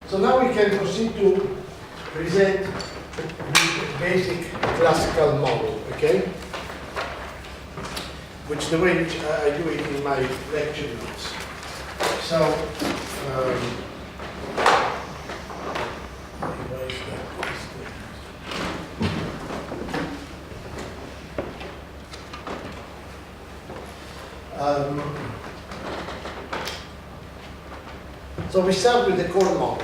So now we can proceed to present the basic classical model, okay? Which the way which I do it in my lecture notes. So, so we start with the core model.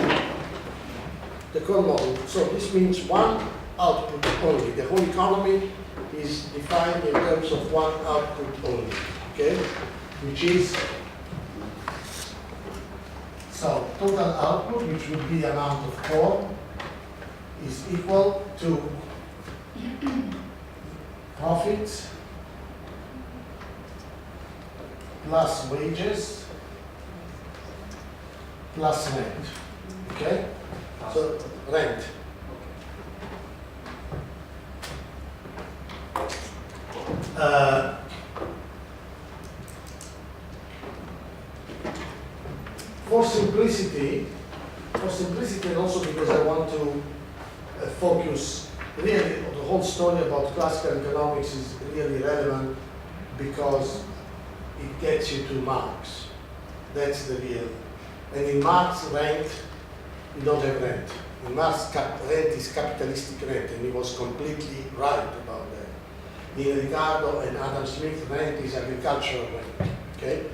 The core model. So this means one output only. The whole economy is defined in terms of one output only. Okay, which is so total output, which would be the amount of core, is equal to profits plus wages plus rent. Okay? So rent. For simplicity and also because I want to focus really, the whole story about classical economics is really relevant because it gets you to Marx. That's the real. And in Marx, rent, you don't have rent. In Marx, rent is capitalistic rent, and he was completely right about that. In Ricardo and Adam Smith, rent is agricultural rent. Okay,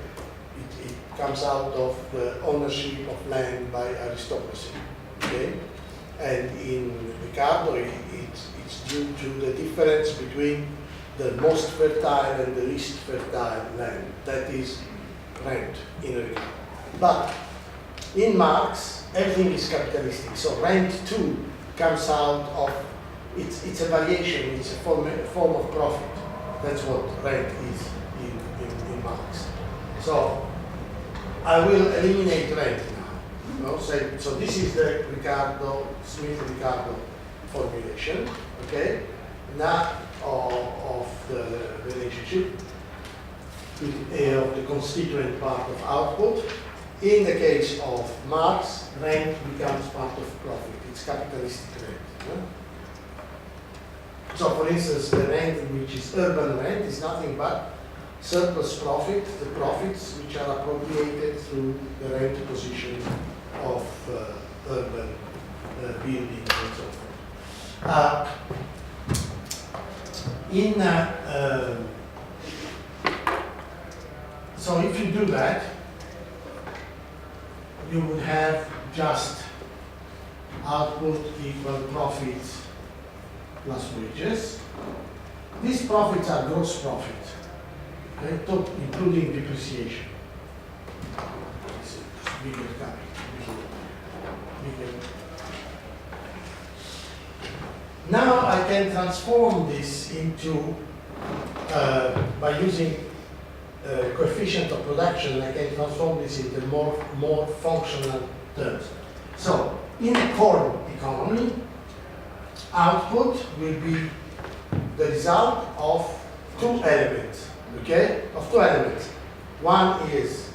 it comes out of the ownership of land by aristocracy. Okay, and in Ricardo, it's due to the difference between the most fertile and the least fertile land. That is rent in Ricardo. But in Marx, everything is capitalistic. So rent too comes out of, it's a variation, it's a form of profit. That's what rent is in Marx. So I will eliminate rent now. No? So this is the Smith-Ricardo formulation, okay? Now of the relationship of the constituent part of output. In the case of Marx, rent becomes part of profit. It's capitalistic rent. Yeah? So for instance, the rent which is urban rent is nothing but surplus profit, the profits which are appropriated through the rent position of urban buildings and so forth. So if you do that, you would have just output equal profits plus wages. These profits are gross profit, okay, including depreciation. Bigger capital. Bigger. Now I can transform this into, by using coefficient of production, I can transform this into more functional terms. So, in a core economy, output will be the result of two elements, okay? Of two elements. One is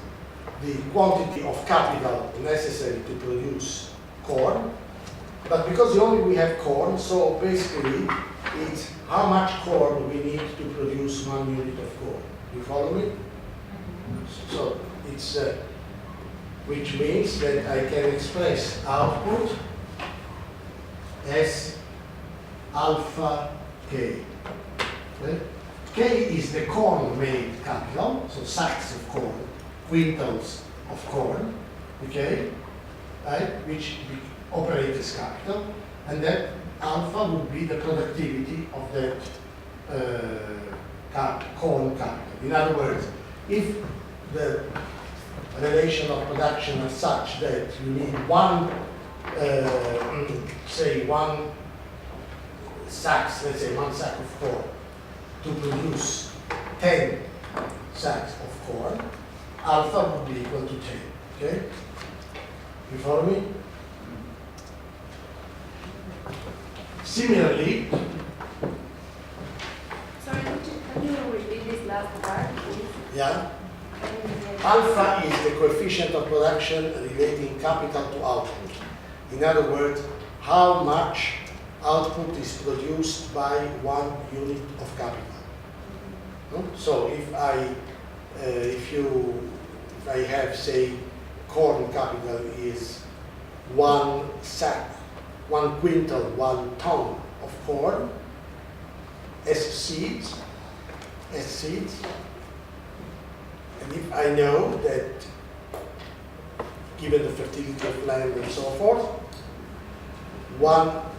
the quantity of capital necessary to produce corn, but because only we have corn, so basically it's how much corn we need to produce 1 unit of corn. You follow me? So it's, which means that I can express output as alpha K. Okay? K is the corn-made capital, so sacks of corn, quintals of corn, okay, right, which operate as capital, and that alpha would be the productivity of that corn capital. In other words, if the relation of production is such that you need say one sacks, let's say 1 sack of corn, to produce 10 sacks of corn, alpha would be equal to 10, okay? You follow me? Similarly, sorry, can you repeat this last part, please? yeah, alpha is the coefficient of production relating capital to output. In other words, how much output is produced by 1 unit of capital. No? So if I have, say, corn capital is 1 sack, 1 quintal, 1 ton of corn as seeds, and if I know that, given the fertility of land and so forth,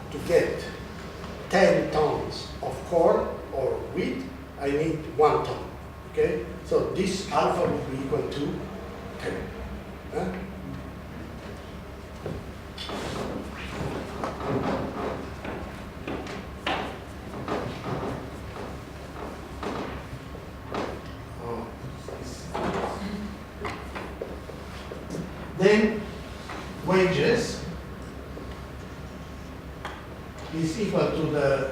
to get 10 tons of corn or wheat, I need 1 ton. Okay? So this alpha would be equal to 10. Huh? Then wages is equal to the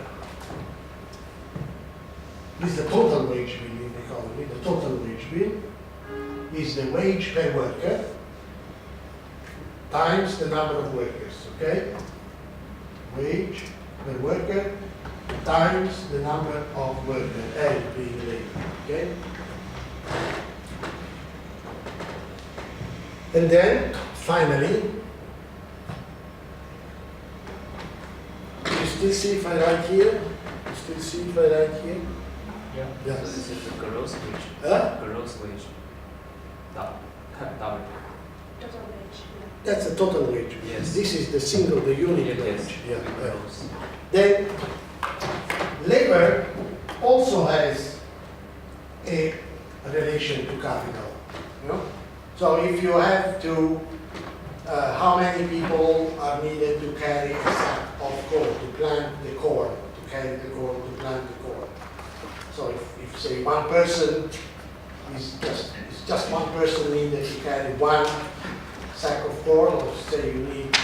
total wage bill in the economy. The total wage bill is the wage per worker times the number of workers, okay? Wage per worker times the number of workers, L being labor, okay? And then, finally, you still see if I write here? You still see if I write here? Yeah. Yes. So this is the gross wage. Huh? Gross wage. Double. Total wage, yeah. That's the total wage. Yes. This is the single, the unit Yes. wage. Yeah. Gross. Then, labor also has a relation to capital. You know? So if you have to, how many people are needed to carry a sack of corn, to plant the corn, to carry the corn, to plant the corn. So if say one person is just one person needed to carry 1 sack of corn, or say you need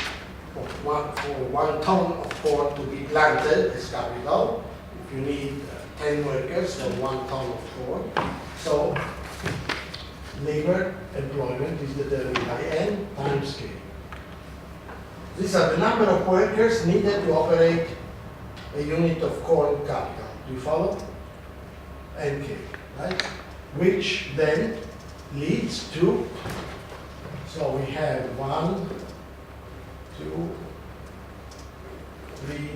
for 1 ton of corn to be planted as capital, if you need 10 workers for 1 ton of corn. So labor employment is determined by N times K. These are the number of workers needed to operate a unit of corn capital. Do you follow? NK, right? Which then leads to, so we have 1, 2, 3,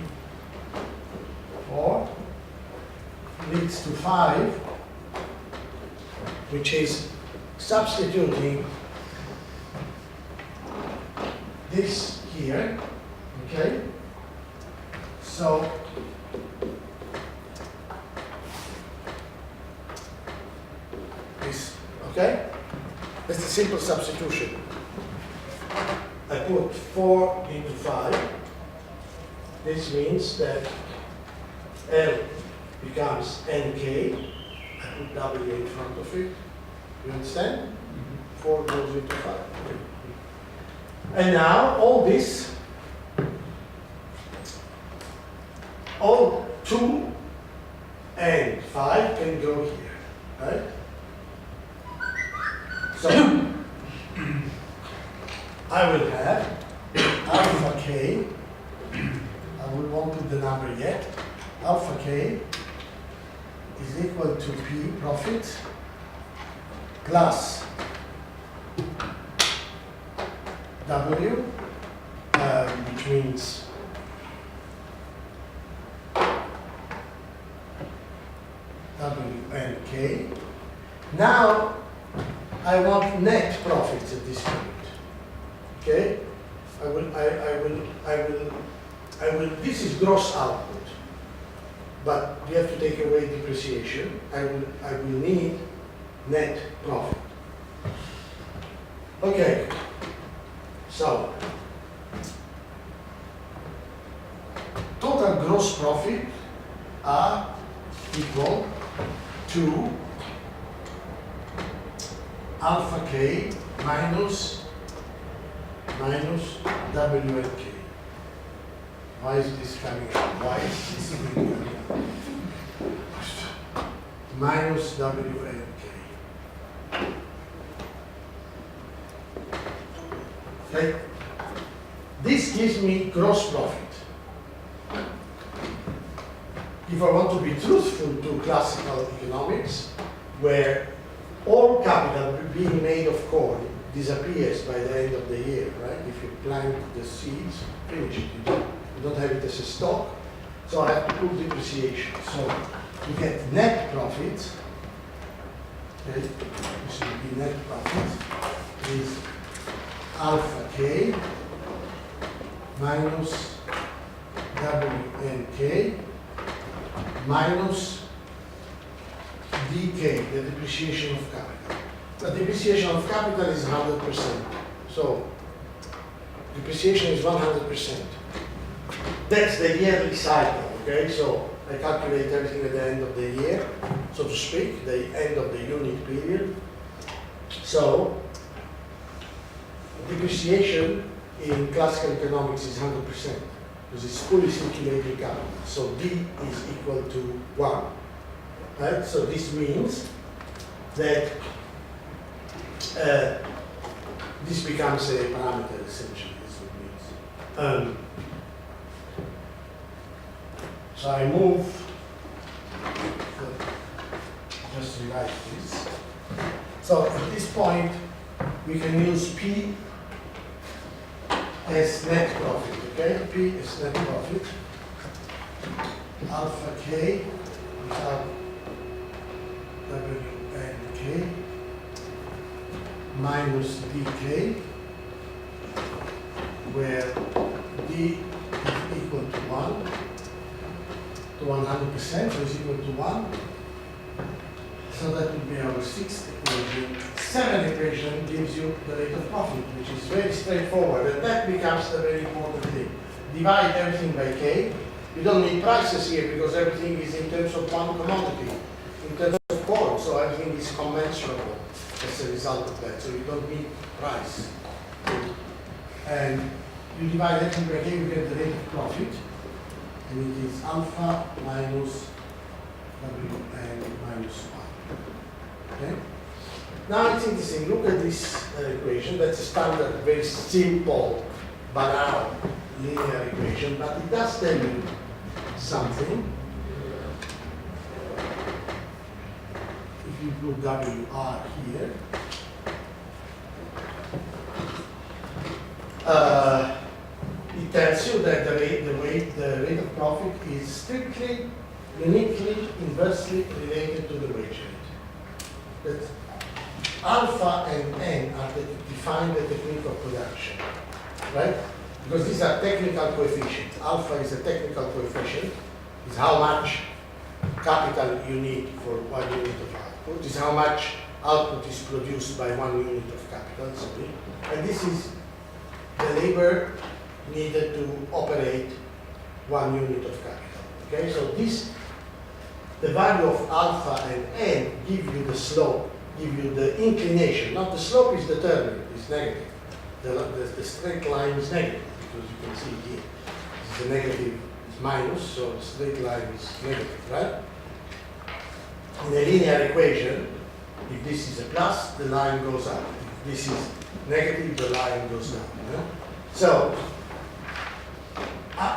4, leads to 5, which is substituting this here, okay? So this, okay? That's a simple substitution. I put 4 into 5. This means that L becomes NK. I put W in front of it. You understand? 4 goes into 5. And now all this, all 2 and 5 can go here, right? So I will have alpha K, I will won't put the number yet, alpha K is equal to P profit plus W, which means W and K. Now I want net profits at this point. Okay? This is gross output, but we have to take away depreciation. I will need net profit. Okay. So, total gross profit are equal to alpha K minus W and K. Why is this coming out? Why is this coming out? Minus W and K. Okay? This gives me gross profit. If I want to be truthful to classical economics, where all capital being made of corn disappears by the end of the year, right? If you plant the seeds, finish it. You don't have it as a stock. So I have to put depreciation. So you get net profit. Okay, this will be net profit is alpha k minus WNK minus dk, the depreciation of capital. The depreciation of capital is 100%. So depreciation is 100%. That's the yearly cycle, okay? So I calculate everything at the end of the year, so to speak, the end of the unit period. So depreciation in classical economics is 100% because it's fully circulating capital. So D is equal to 1. Right? So this means that this becomes a parameter essentially, is what it means. So I move, just rewrite this. So at this point, we can use P as net profit, okay? P is net profit. Alpha K without W and K minus dk, where d is equal to 1 to 100%, so it's equal to 1. So that would be our sixth equation. Seventh equation gives you the rate of profit, which is very straightforward, and that becomes the very important thing. Divide everything by k. You don't need prices here because everything is in terms of one commodity, in terms of corn, so everything is commensurable as a result of that. So you don't need price. And you divide everything by k, you get the rate of profit, and it is alpha minus WN minus 1. Okay? Now it's interesting, look at this equation. That's a standard, very simple, banal linear equation, but it does tell you something. If you put WR here, it tells you that the rate of profit is strictly, uniquely, inversely related to the wage rate. That alpha and n are define the technique of production, right? Because these are technical coefficients. Alpha is a technical coefficient, is how much capital you need for 1 unit of output, is how much output is produced by 1 unit of capital, sorry. And this is the labor needed to operate 1 unit of capital. Okay, so this, the value of alpha and n give you the slope, give you the inclination. Not the slope is determined, it's negative. The straight line is negative, because you can see here. This is a negative, it's minus, so the straight line is negative, right? In a linear equation, if this is a plus, the line goes up. If this is negative, the line goes down. Yeah? So,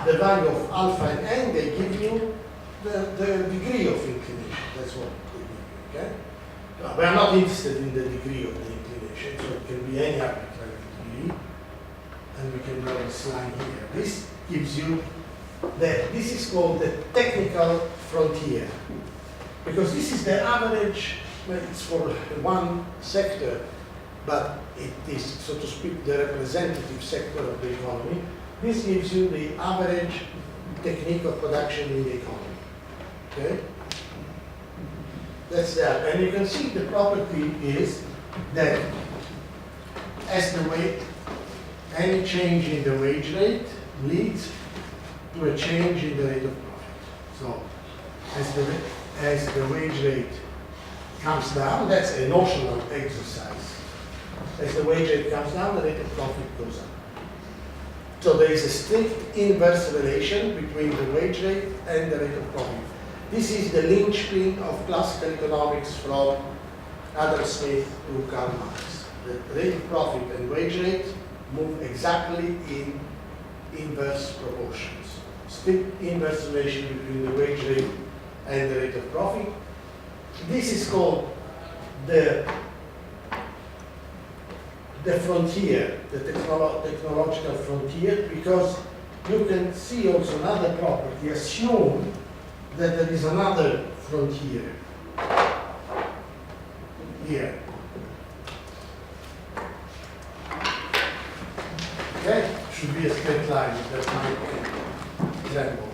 the value of alpha and n, they give you the degree of inclination. That's what they give you, okay? We are not interested in the degree of the inclination, so it can be any arbitrary degree. And we can draw this line here. This gives you that this is called the technical frontier. Because this is the average, well, it's for one sector, but it is, so to speak, the representative sector of the economy. This gives you the average technique of production in the economy. Okay? That's that. And you can see the property is that as the weight, any change in the wage rate leads to a change in the rate of profit. So as the wage rate comes down, that's a notional exercise. As the wage rate comes down, the rate of profit goes up. So there is a strict inverse relation between the wage rate and the rate of profit. This is the linchpin of classical economics from Adam Smith to Karl Marx. The rate of profit and wage rate move exactly in inverse proportions. Strict inverse relation between the wage rate and the rate of profit. This is called the frontier, the technological frontier, because you can see also another property. Assume that there is another frontier here. Okay? Should be a straight line, that's my example.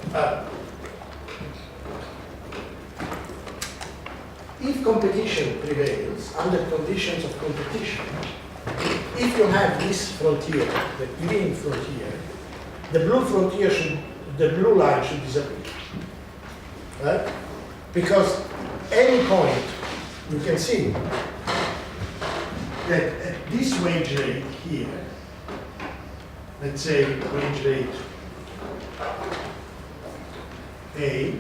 If competition prevails, under conditions of competition, if you have this frontier, the green frontier, the blue line should disappear. Right? Because any point, you can see that at this wage rate here, let's say wage rate A,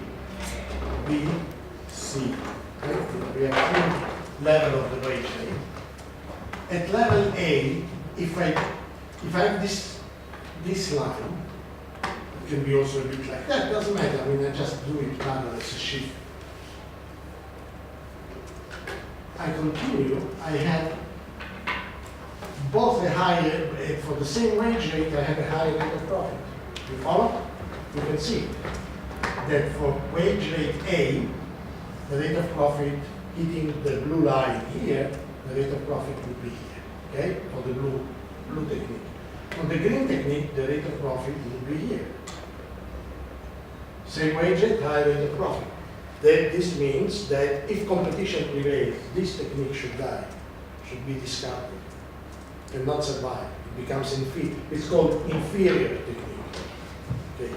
B, C. Right? We have three levels of the wage rate. At level A, if I have this line, it can be also a bit like that, doesn't matter. I mean, I just do it rather as a shift. I continue, I have both a higher, for the same wage rate, I have a higher rate of profit. You follow? You can see that for wage rate A, the rate of profit hitting the blue line here, the rate of profit would be here, okay, for the blue technique. For the green technique, the rate of profit would be here. Same wage rate, higher rate of profit. Then this means that if competition prevails, this technique should die, should be discarded, cannot survive. It becomes inferior. It's called inferior technique. Okay.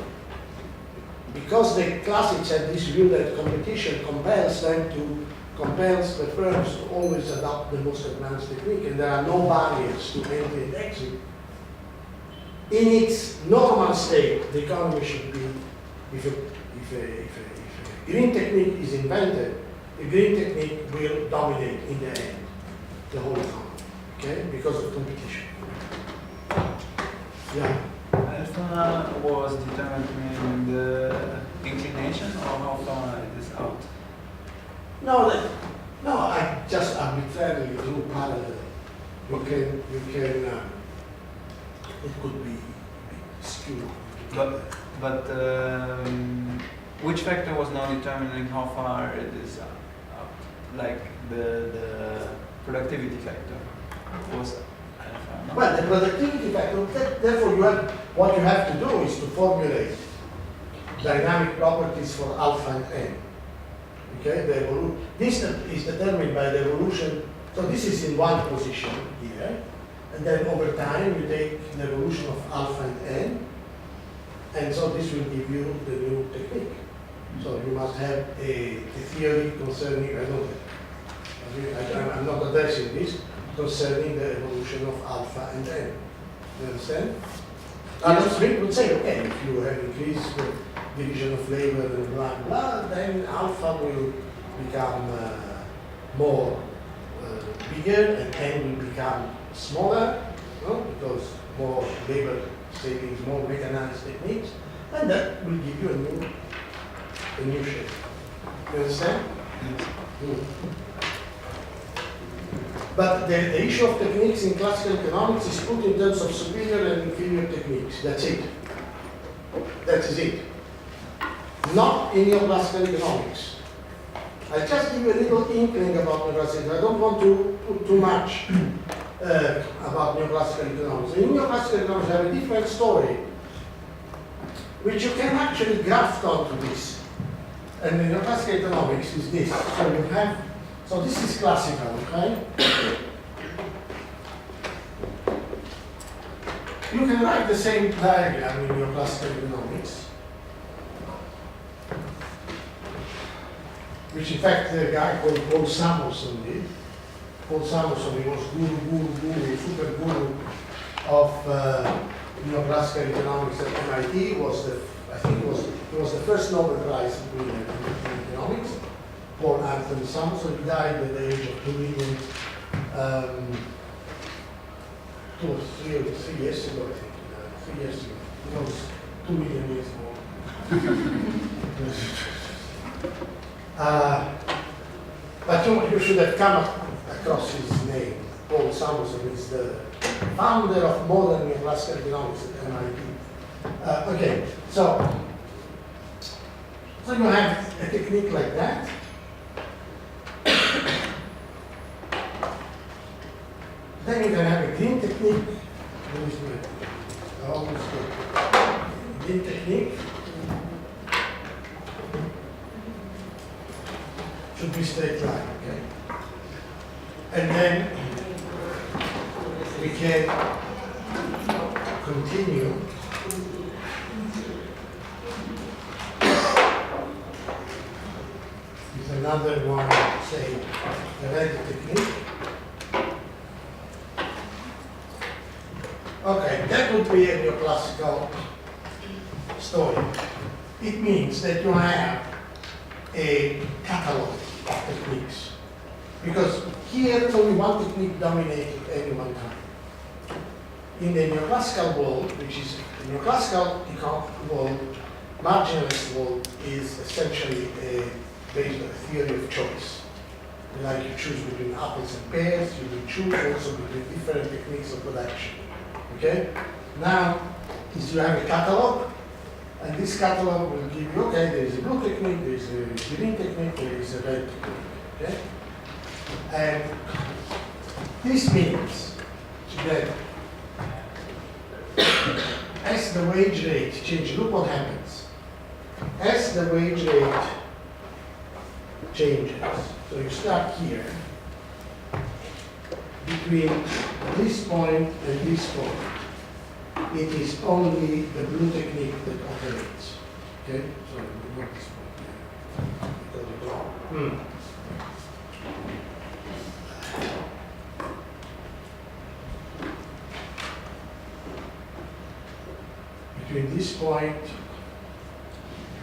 Because the classics had this view that competition compels the firms to always adopt the most advanced technique, and there are no barriers to entry and exit. In its normal state, the economy should be, if a green technique is invented, the green technique will dominate in the end the whole economy, okay, because of competition. Yeah. Alpha was determining the inclination, or how far it is out? No, I just arbitrarily drew parallel. You can, it could be skewed. But which factor was now determining how far it is out? Like the productivity factor was alpha, no? Well, the productivity factor, therefore what you have to do is to formulate dynamic properties for alpha and n. Okay, this is determined by the evolution. So this is in one position here, and then over time you take the evolution of alpha and n, and so this will give you the new technique. So you must have a theory concerning, I'm not addressing this, concerning the evolution of alpha and n. You understand? Adam Smith would say, okay, if you have increased the division of labor and blah, blah, then alpha will become more bigger and n will become smaller, no? Because more labor savings, more mechanized techniques, and that will give you a new shape. You understand? Good. But the issue of techniques in classical economics is put in terms of superior and inferior techniques. That's it. That is it. Not in neoclassical economics. I'll just give you a little inkling about neoclassical. I don't want to put too much about neoclassical economics. In neoclassical economics, I have a different story, which you can actually graft onto this. And in neoclassical economics is this. So you have, so this is classical, okay? You can write the same diagram in neoclassical economics, which in fact the guy called Paul Samuelson did. Paul Samuelson, he was guru, super guru of neoclassical economics at MIT. I think it was the first Nobel Prize winner in economics. Paul Anthony Samuelson, he died at the age of 2 million, 3 years ago, I think. 3 years ago. knows 2 million years more. But you should have come across his name. Paul Samuelson is the founder of modern neoclassical economics at MIT. Okay, so you have a technique like that. Then you can have a green technique. Green technique should be straight line, okay? And then we can continue with another one, say, the red technique. Okay, that would be a neoclassical story. It means that you have a catalog of techniques. Because here only one technique dominated at any one time. In the neoclassical world, which is the neoclassical world, marginalist world is essentially based on a theory of choice. Like you choose between apples and pears, you will choose also between different techniques of production. Okay? Now, is you have a catalog, and this catalog will give you, okay, there is a blue technique, there is a green technique, there is a red technique. Okay? And this means that as the wage rate changes, look what happens. As the wage rate changes, so you start here, between this point and this point, it is only the blue technique that operates. Okay? Sorry, not this point. Because it's wrong. Between this point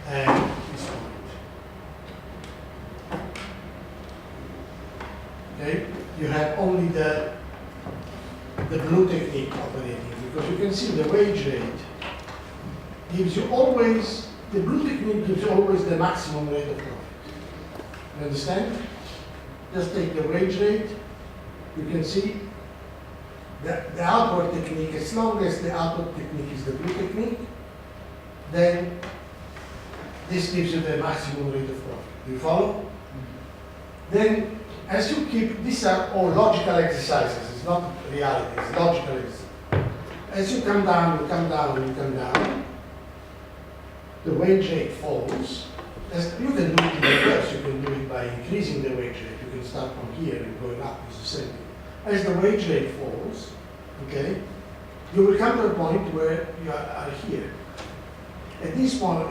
and this point. Okay? You have only the blue technique operating, because you can see the wage rate gives you always, the blue technique gives you always the maximum rate of profit. You understand? Just take the wage rate, you can see the outward technique, as long as the outward technique is the blue technique, then this gives you the maximum rate of profit. Do you follow? Then, as you keep, these are all logical exercises, it's not reality, it's logical exercises. As you come down, you come down, you come down, the wage rate falls. As you can do it in reverse, you can do it by increasing the wage rate. You can start from here and going up, it's the same thing. As the wage rate falls, okay, you will come to a point where you are here. At this point,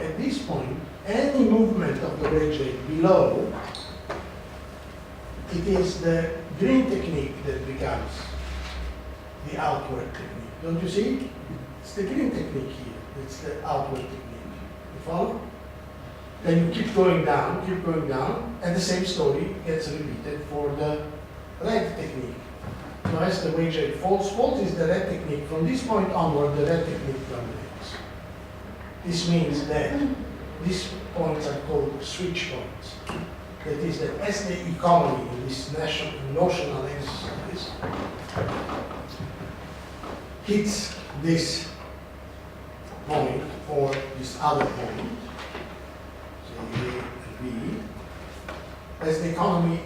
any movement of the wage rate below, it is the green technique that becomes the outward technique. Don't you see? It's the green technique here. It's the outward technique. You follow? Then you keep going down, and the same story gets repeated for the red technique. So as the wage rate falls is the red technique. From this point onward, the red technique dominates. This means that these points are called switch points. That is that as the economy in this notional exercise hits this point or this other point, say A and B, as the economy,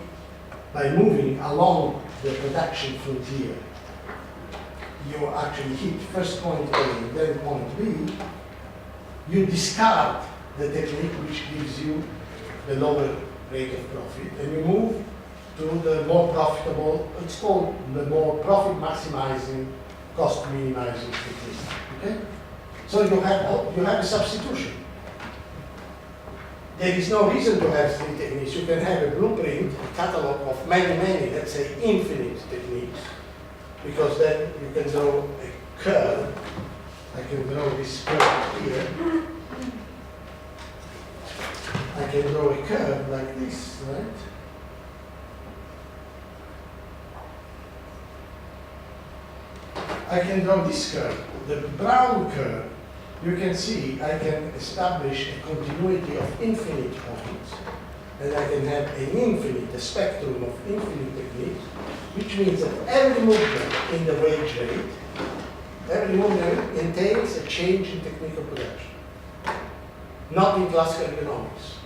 by moving along the production frontier, you actually hit first point A and then point B, you discard the technique which gives you the lower rate of profit, and you move to the more profitable, it's called the more profit maximizing, cost minimizing technique. Okay? So you have a substitution. There is no reason to have three techniques. You can have a blueprint, a catalog of many, let's say infinite techniques, because then you can draw a curve. I can draw this curve here. I can draw a curve like this, right? I can draw this curve. The brown curve you can see I can establish a continuity of infinite points, and I can have an infinite, a spectrum of infinite techniques, which means that every movement in the wage rate, every movement entails a change in technical production. Not in classical economics.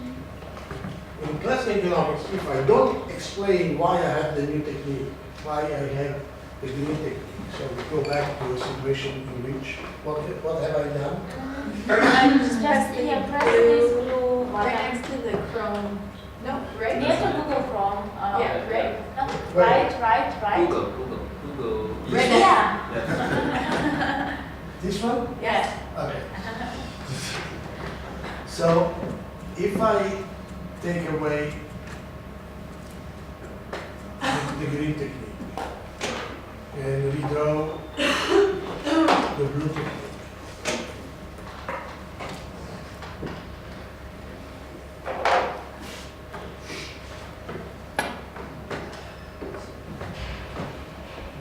In classical economics, if I don't explain why I have the new technique, why I have the new technique, so we go back to a situation in which, what have I done? I'm just here, press this blue Right button. next to the Chrome. No, right? Near to Google Chrome. Yeah, right. No, Right. right. Google. Right Yeah. Yeah. This one? Yes. Okay. So, if I take away the green technique and redraw the blue technique,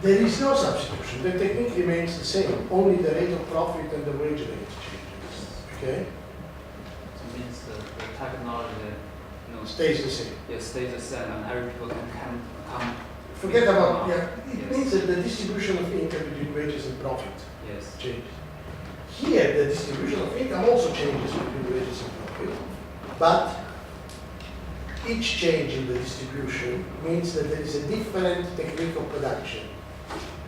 there is no substitution. The technique remains the same. Only the rate of profit and the wage rate changes. Okay? So it means the technology, Stays the same. stays the same, and every people can come. Forget about, yeah, it Yes. means that the distribution of income between wages and profit Yes. changes. Here, the distribution of income also changes between wages and profit, but each change in the distribution means that there is a different technique of production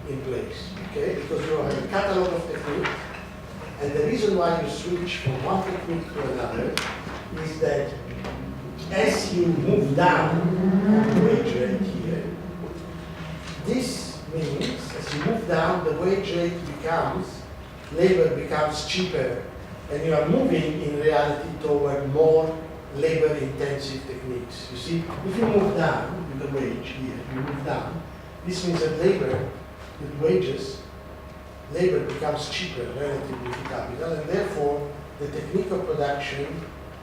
in place, okay? Because you have a catalog of techniques, and the reason why you switch from one technique to another is that as you move down on the wage rate here, this means as you move down, the wage rate becomes, labor becomes cheaper, and you are moving in reality toward more labor-intensive techniques. You see, if you move down with the wage here, you move down, this means that labor, with wages, labor becomes cheaper relatively to capital, and therefore the technique of production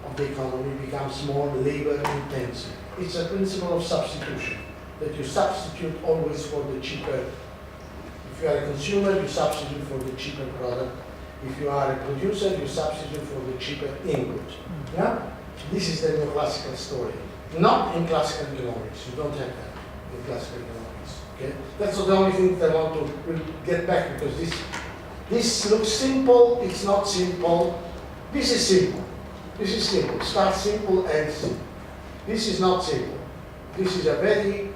of the economy becomes more labor-intensive. It's a principle of substitution, that you substitute always for the cheaper. If you are a consumer, you substitute for the cheaper product. If you are a producer, you substitute for the cheaper input. Yeah? This is the neoclassical story. Not in classical economics. You don't have that in classical economics. Okay? That's the only thing that I want to we'll get back, because this looks simple, it's not simple. This is simple. This is simple. Start simple, end simple. This is not simple. This is a very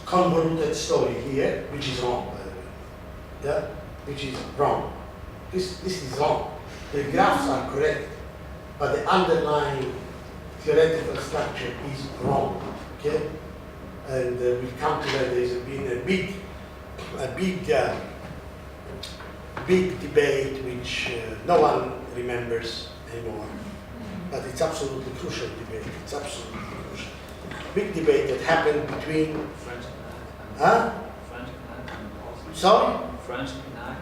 convoluted story here, which is wrong, by the way. Yeah? Which is wrong. This is wrong. The graphs are correct, but the underlying theoretical structure is wrong. Okay? And we'll come to that. There's been a big debate which no one remembers anymore, but it's absolutely crucial debate. It's absolutely crucial. Big debate that happened between. French Canal. Huh? French Canal and also. Sorry? French Canal.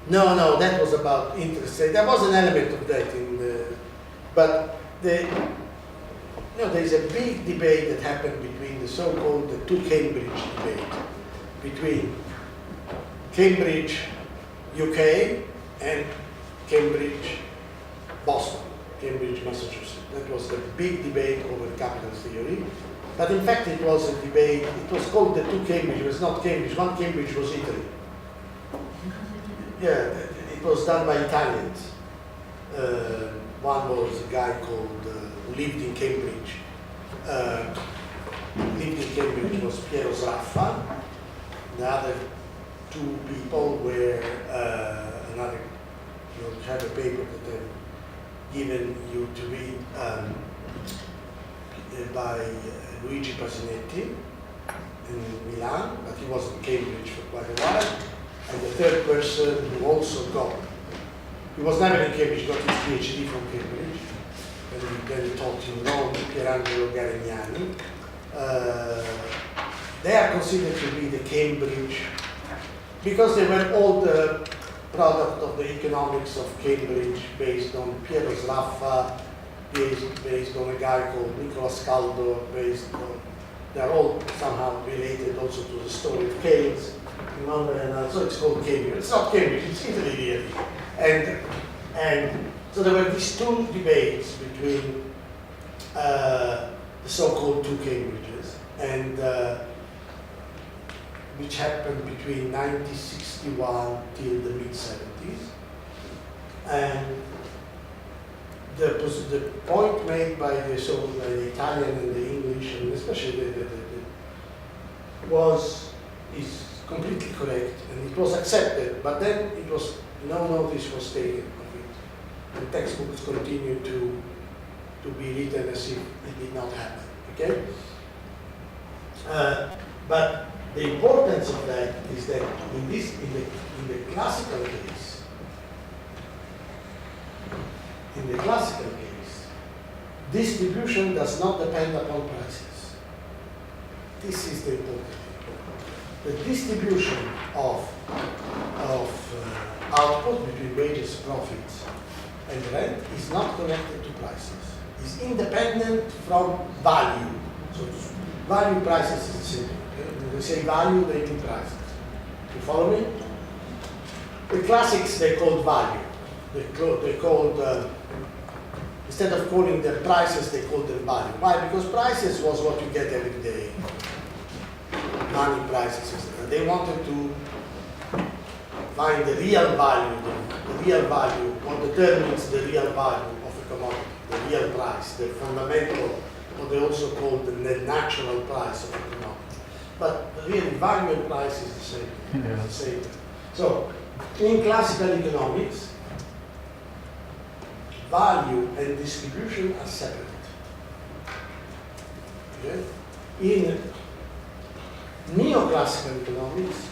No, that was about interest rate. There was an element of that in the, but there is a big debate that happened between the so-called the two Cambridge debate, between Cambridge, UK, and Cambridge, Boston, Cambridge, Massachusetts. That was the big debate over capital theory. But in fact, it was a debate. It was called the two Cambridge. It was not Cambridge. One Cambridge was Italy. Yeah, it was done by Italians. One was a guy called, who lived in Cambridge. Was Piero Sraffa. The other two people were another, you'll have a paper that I've given you to read by Luigi Pasinetti in Milan, but he was in Cambridge for quite a while. And the third person who also he was never in Cambridge, got his PhD from Cambridge, and then he taught in Rome, Pierangelo Garignani. They are considered to be the Cambridge, because they were all the product of the economics of Cambridge, based on Piero Sraffa, based on a guy called Nicola Scaldo, they are all somehow related also to the story of Keynes. so it's called Cambridge. It's not Cambridge, it's Italy really. And so there were these two debates between the so-called two Cambridges, and which happened between 1961 till the mid-70s. And the point made by the Italian and the English, and especially is completely correct, and it was accepted, but then no notice was taken of it. And textbooks continued to be written as if it did not happen, okay? But the importance of that is that in the classical case, distribution does not depend upon prices. This is the important thing. The distribution of output between wages, profits, and rent is not connected to prices. It's independent from value. So value prices is simple. Okay? When they say value, they mean prices. You follow me? The classics they called value. They called instead of calling them prices, they called them value. Why? Because prices was what you get every day. Money prices, etc. They wanted to find the real value, what determines the real value of a commodity, the real price, the fundamental, what they also call the natural price of a commodity. But the real value and price is the same. Yeah. It's the same. So, in classical economics, value and distribution are separate. Okay? In neoclassical economics,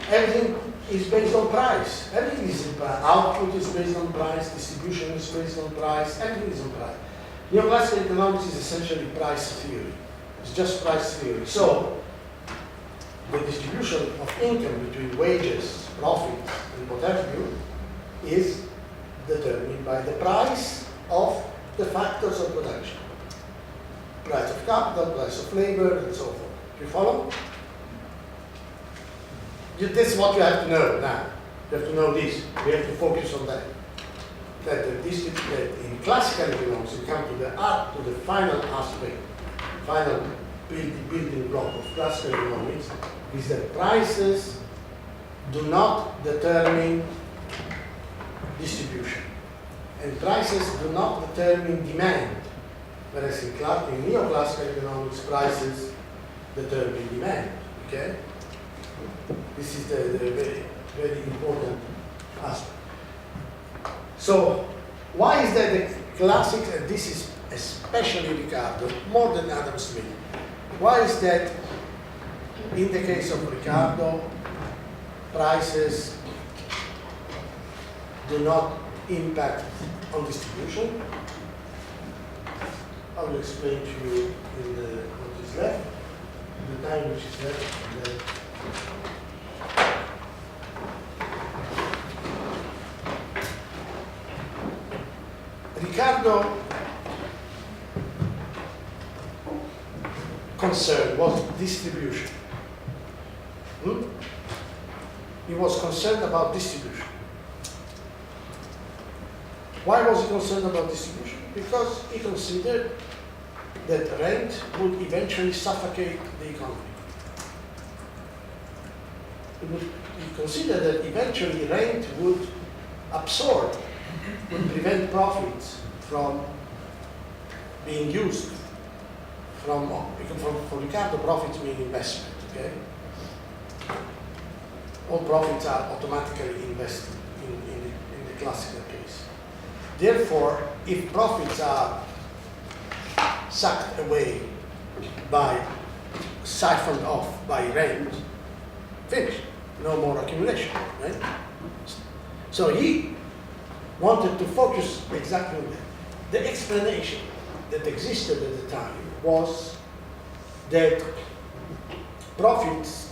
everything is based on price. Everything is in price. Output is based on price, distribution is based on price, everything is on price. Neoclassical economics is essentially price theory. It's just price theory. So, the distribution of income between wages, profits, and what have you is determined by the price of the factors of production. Price of capital, price of labor, and so forth. You follow? This is what you have to know now. You have to know this. We have to focus on that. That in classical economics, you come to the final aspect, final building block of classical economics, is that prices do not determine distribution. And prices do not determine demand. Whereas in neoclassical economics, prices determine demand. Okay? This is the very, very important aspect. So, why is that the classics, and this is especially Ricardo, more than Adam Smith, why is that in the case of Ricardo, prices do not impact on distribution? I will explain to you in what is left, in the time which is left. Ricardo concern was distribution. He was concerned about distribution. Why was he concerned about distribution? Because he considered that rent would eventually suffocate the economy. He considered that eventually rent would absorb, would prevent profits from being used. Because for Ricardo, profits mean investment, okay? All profits are automatically invested in the classical case. Therefore, if profits are sucked away siphoned off by rent, finished, no more accumulation, right? So he wanted to focus exactly on that. The explanation that existed at the time was that rents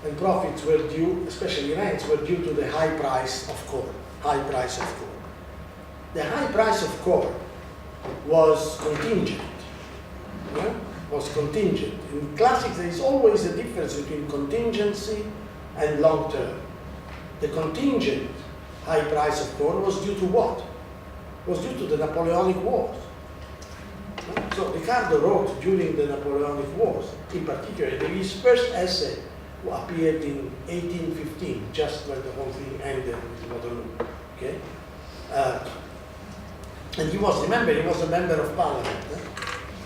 and profits were due, especially rents, were due to the high price of corn. The high price of corn was contingent. Yeah? was contingent. In classics, there is always a difference between contingency and long term. The contingent high price of corn was due to what? Was due to the Napoleonic Wars. So Ricardo wrote during the Napoleonic Wars, in particular, his first essay appeared in 1815, just when the whole thing ended with Waterloo. Okay? And he was, remember, he was a member of parliament.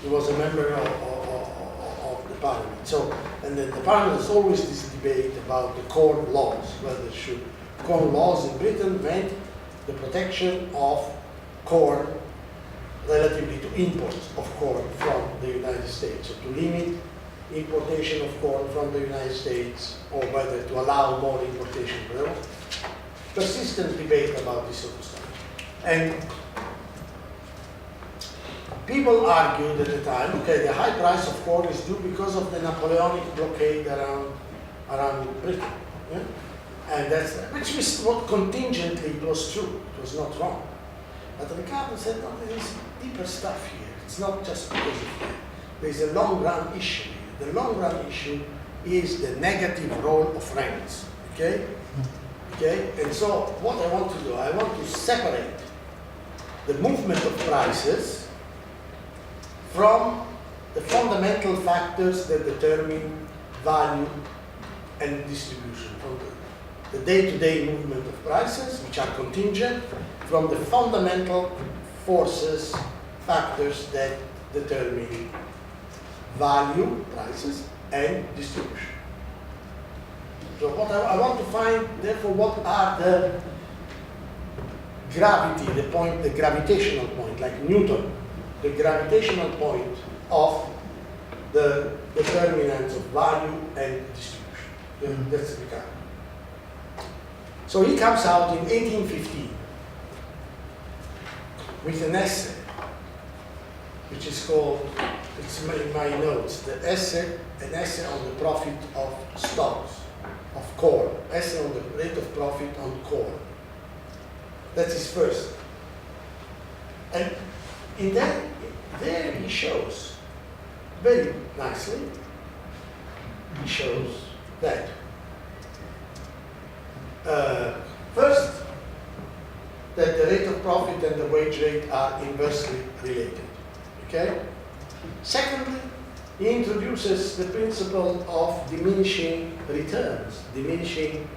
He was a member of the parliament. So, and then the parliament has always this debate about the corn laws, whether should corn laws in Britain meant the protection of corn relatively to imports of corn from the United States. So to limit importation of corn from the United States, or whether to allow more importation. There was persistent debate about this sort of stuff. And people argued at the time, okay, the high price of corn is due because of the Napoleonic blockade around Britain. Yeah? And that's, which was what contingently it was true, it was not wrong. But Ricardo said, no, there is deeper stuff here. It's not just because of that. There's a long run issue here. The long run issue is the negative role of rents. Okay? Okay? And so what I want to do, I want to separate the movement of prices from the fundamental factors that determine value and distribution. From the day-to-day movement of prices, which are contingent, from the fundamental forces, factors that determine value, prices, and distribution. So what I want to find, therefore, what are the gravity, the gravitational point, like Newton, the gravitational point of the determinants of value and distribution. That's Ricardo. So he comes out in 1815 with an essay, which is called, it's in my notes, an essay on the profit of stocks, of corn, essay on the rate of profit on corn. That's his first. And in that, there he shows very nicely, he shows that first, that the rate of profit and the wage rate are inversely related. Okay? Secondly, he introduces the principle of diminishing returns, diminishing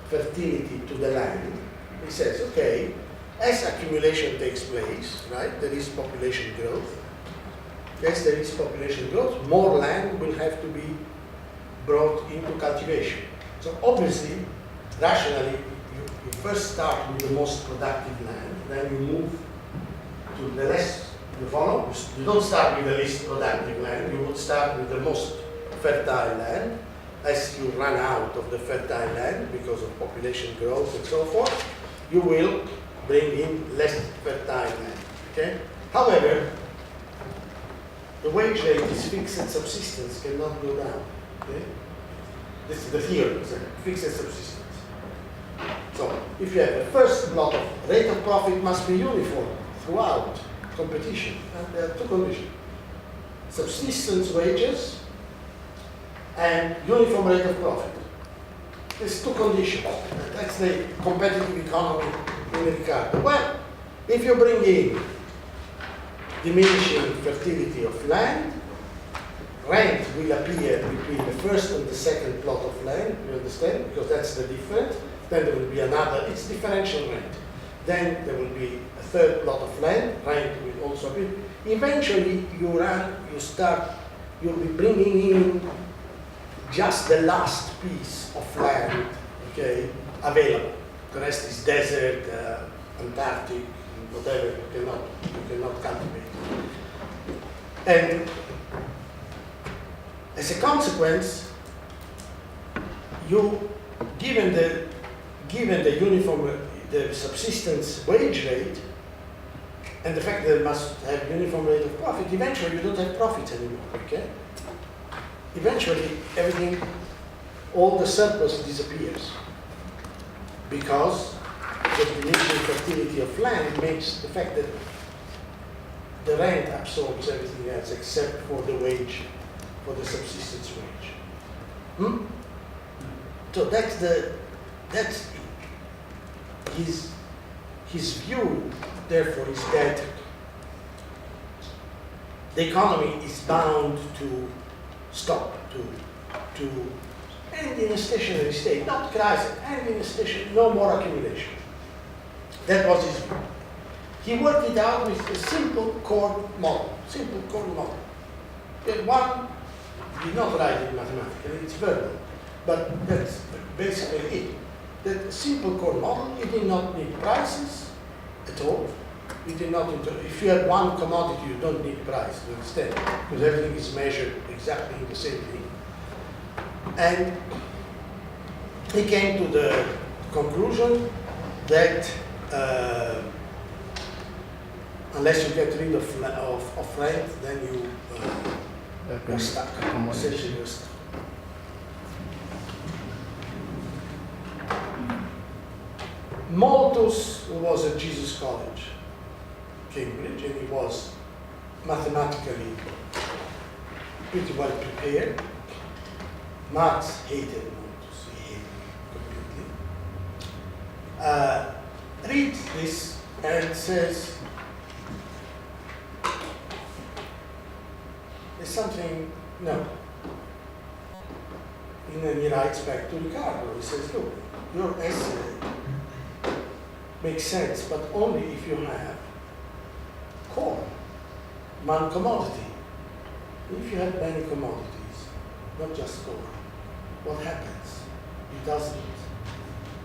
fertility to the land. He says, okay, as accumulation takes place, right, there is population growth. As there is population growth, more land will have to be brought into cultivation. So obviously, rationally, you first start with the most productive land, then you move to the less, you follow? You don't start with the least productive land, you would start with the most fertile land. As you run out of the fertile land because of population growth and so forth, you will bring in less fertile land, okay? However, the wage rate is fixed and subsistence cannot go down, okay? This is the theory, it's a fixed and subsistence. So, if you have the first block of rate of profit must be uniform throughout competition, and there are two conditions. Subsistence wages and uniform rate of profit. There's two conditions. That's the competitive economy in Ricardo. Well, if you bring in diminishing fertility of land, rent will appear between the first and the second plot of land, you understand? Because that's the difference. Then there will be another, it's differential rent. Then there will be a third plot of land, rent will also appear. Eventually, you'll be bringing in just the last piece of land, okay, available. The rest is desert, Antarctic, whatever, you cannot cultivate. And as a consequence, given the uniform, the subsistence wage rate, and the fact that it must have uniform rate of profit, eventually you don't have profits anymore, okay? Eventually, everything, all the surplus disappears because the diminishing fertility of land makes the fact that the rent absorbs everything else except for the wage, for the subsistence wage. Hmm? So that's his view, therefore, is that the economy is bound to stop, to end in a stationary state, not crisis, end in a station, no more accumulation. That was his view. He worked it out with a simple chord model. One did not write it mathematically, it's verbal, but that's basically it. That simple chord model, it did not need prices at all. It did not, if you have one commodity, you don't need price, you understand? Because everything is measured exactly in the same thing. And he came to the conclusion that unless you get rid of rent, then you're stuck. Essentially, you're stuck. Malthus was at Jesus College, Cambridge, and he was mathematically pretty well prepared. Marx hated Malthus, he hated him completely. Reads this and says, there's something, no. And then he writes back to Ricardo, he says, look, your essay makes sense, but only if you have corn, one commodity. If you have many commodities, not just corn, what happens? It doesn't.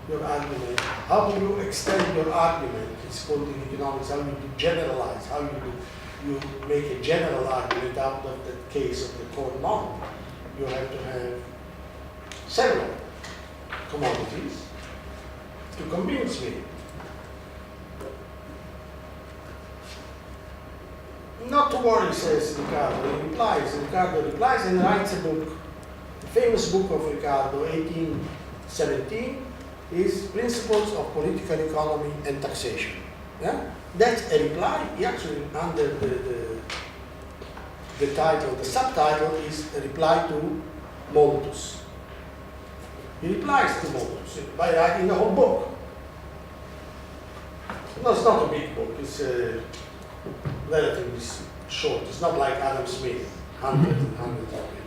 Your argument, how do you extend your argument? It's called in economics, how you generalize, how you make a general argument out of the case of the corn model. You have to have several commodities to convince me. Not to worry, says Ricardo. Ricardo replies and writes a book. The famous book of Ricardo, 1817, is Principles of Political Economy and Taxation. Yeah? That's a reply. He actually, under the title, the subtitle is a reply to Malthus. He replies to Malthus by writing the whole book. No, it's not a big book. It's relatively short. It's not like Adam Smith, hundreds and hundreds of pages.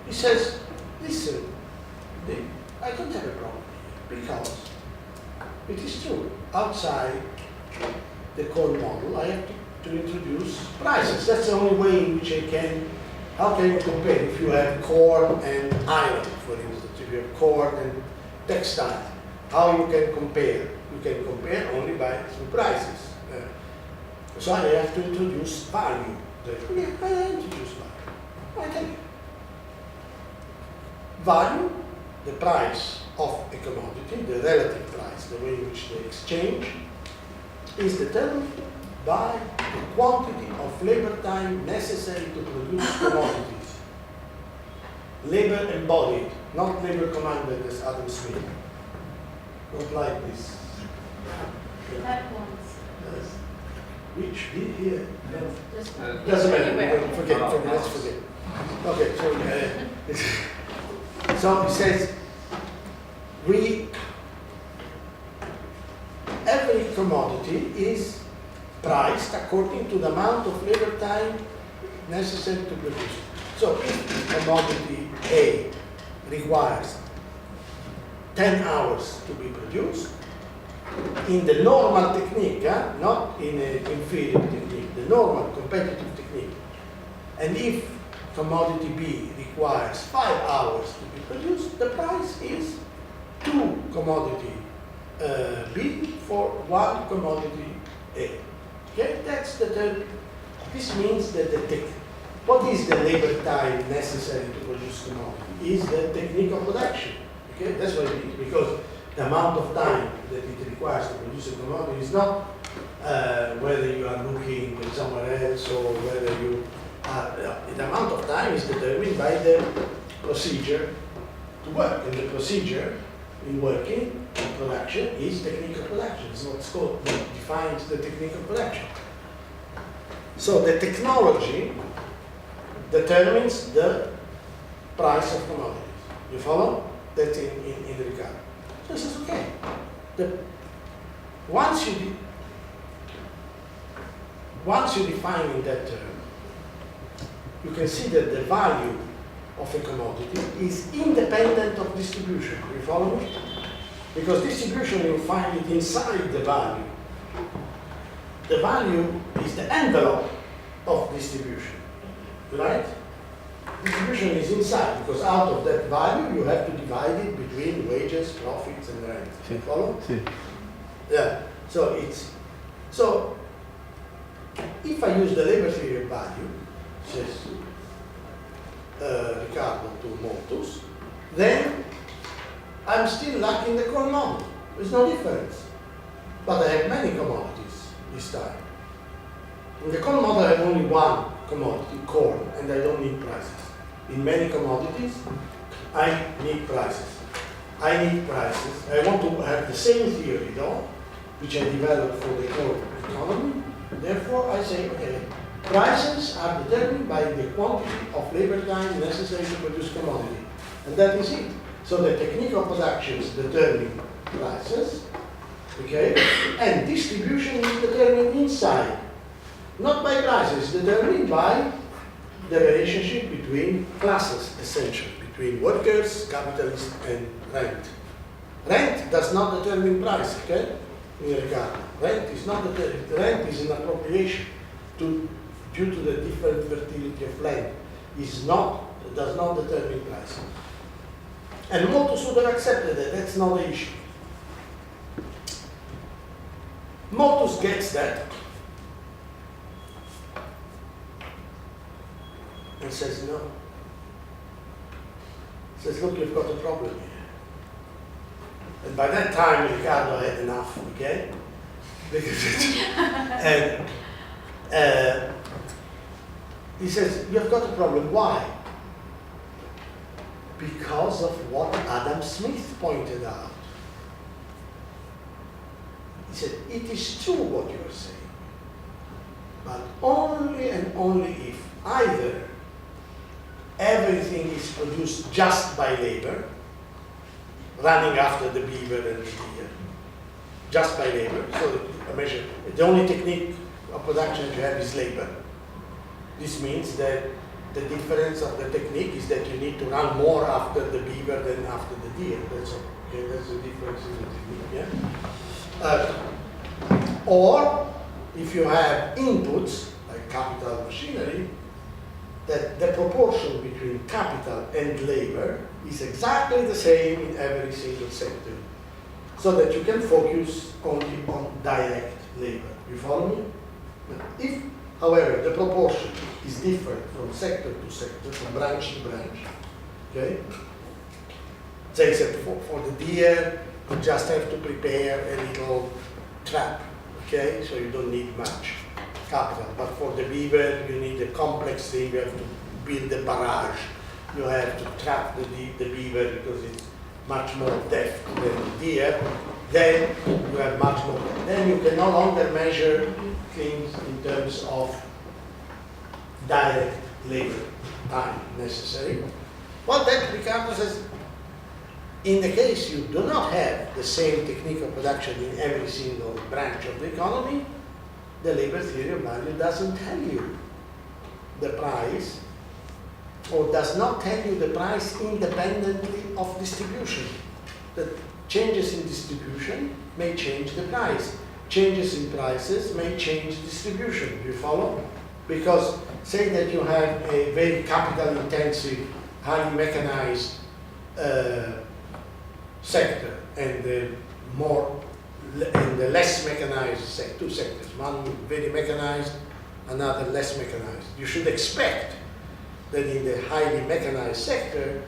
He says, listen, I don't have a problem because it is true. Outside the corn model, I have to introduce prices. That's the only way in which I can. How can you compare if you have corn and iron, for instance, if you have corn and textile? How you can compare? You can compare only by through prices. So I have to introduce value. Yeah, I introduce value. I tell you. Value, the price of a commodity, the relative price, the way in which they exchange, is determined by the quantity of labor time necessary to produce commodities. Labor embodied, not labor commanded as Adam Smith. Not like this. That ones. Yes. Which did here? No. Just Doesn't matter. Anywhere. Forget. Let's forget. Okay, so he says, every commodity is priced according to the amount of labor time necessary to produce it. So if commodity A requires 10 hours to be produced, in the normal technique, not in an inferior technique, the normal competitive technique, and if commodity B requires 5 hours to be produced, the price is 2 commodity B for 1 commodity A. Okay, that's the term. This means that what is the labor time necessary to produce commodity? Is the technique of production. Okay, that's what it is, because the amount of time that it requires to produce a commodity is not whether you are looking somewhere else or whether you are. The amount of time is determined by the procedure to work, and the procedure in working, in production, is technique of production. It's not scope that defines the technique of production. So the technology determines the price of commodities. You follow? That's in the regard. So this is okay. Once you define in that term, you can see that the value of a commodity is independent of distribution. You follow me? Because distribution, you find it inside the value. The value is the envelope of distribution, right? Distribution is inside, because out of that value, you have to divide it between wages, profits, and rent. You follow? Yeah. So if I use the labor theory of value, says Riccardo to Malthus, then I'm still lacking the corn model. There's no difference. But I have many commodities this time. In the corn model, I have only one commodity, corn, and I don't need prices. In many commodities, I need prices. I need prices. I want to have the same theory, though, which I developed for the corn economy. Therefore, I say, okay, prices are determined by the quantity of labor time necessary to produce commodity. And that is it. So the technique of productions determine prices, okay? And distribution is determined inside. Not by prices, determined by the relationship between classes, essentially, between workers, capitalists, and rent. Rent does not determine price, okay? Rent is not determined. Rent is an appropriation due to the different fertility of land. Does not determine price. And Malthus would have accepted that. That's not the issue. Malthus gets that and says no. Says, look, you've got a problem here. And by that time, Riccardo had enough, okay? Because he says, you've got a problem. Why? Because of what Adam Smith pointed out. He said, it is true what you are saying, but only and only if either everything is produced just by labor, running after the beaver and the deer, just by labor. So the only technique of production you have is labor. This means that the difference of the technique is that you need to run more after the beaver than after the deer. That's all. Okay, that's the difference in the technique. Yeah. Or if you have inputs like capital machinery, that the proportion between capital and labor is exactly the same in every single sector, so that you can focus only on direct labor. You follow me? But if, however, the proportion is different from sector to sector, from branch to branch, okay? Say that for the deer, you just have to prepare a little trap, okay? So you don't need much capital. But for the beaver, you need a complex thing. You have to build a barrage. You have to trap the beaver because it's much more deft than the deer. Then you have much more. Then you can no longer measure things in terms of direct labor time necessary. Well, then Riccardo says, in the case you do not have the same technique of production in every single branch of the economy, the labor theory of value doesn't tell you the price, or does not tell you the price independently of distribution. The changes in distribution may change the price. Changes in prices may change distribution. Do you follow? Because say that you have a very capital intensive, highly mechanized sector and the less mechanized two sectors, one very mechanized, another less mechanized. You should expect that in the highly mechanized sector,